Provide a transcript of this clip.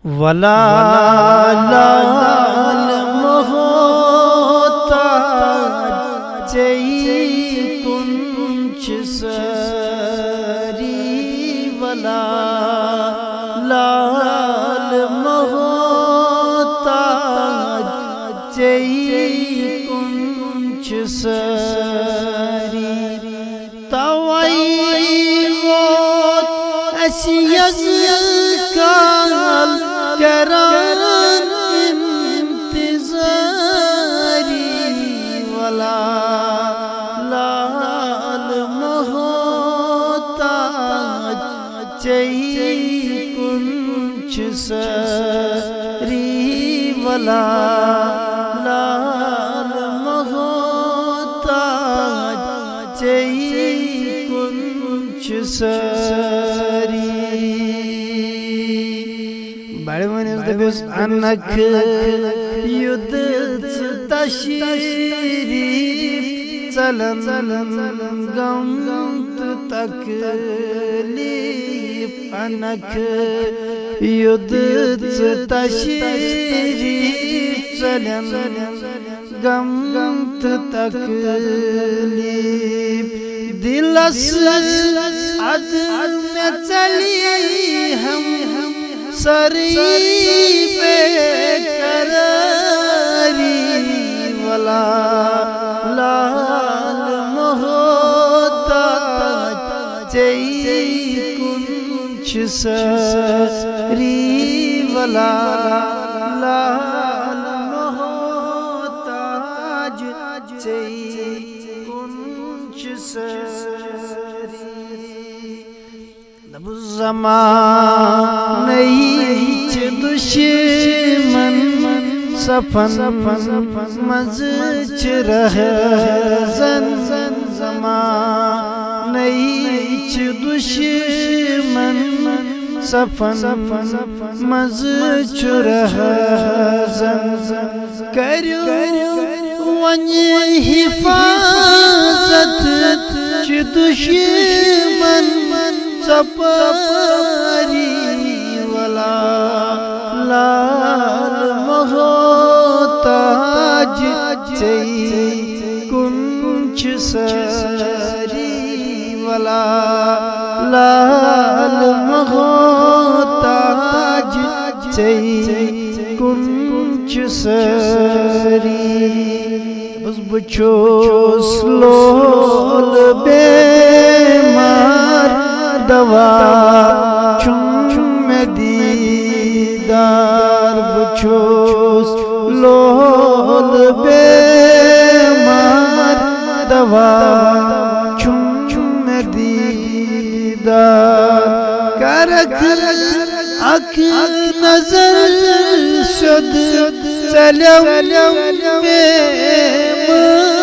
ولا لال محتاج کنچ سری ولا لال محتاج کنچ سری توائی ووت اسی یزکال کران انتظاری ولا لال محتاج کنچ سری ولا لال محتاج کنچ سری بڑے ونیز دبیس انک یدت تشریف چلن غم تکلیف انک یدت تشریف چلن غم تکلیف دلس عدم چلی ہم سری بے قراری ولا لال محتاج کنچ سری ولا لال محتاج کنچ سری لب زمان نیچ دشمن سفن مزچ رہزن زمان نیچ دشمن سفن مزچ رہزن کریو ونی حفاظت چ دشمن سپاری ولا لال محتاج کنچ سری ولا لال محتاج کنچ سری بس بچوس لول بیمار دوا چم دیدار بچوس لول بیمار دوا چم دیدار کرک اک نظر شد چلم بیمار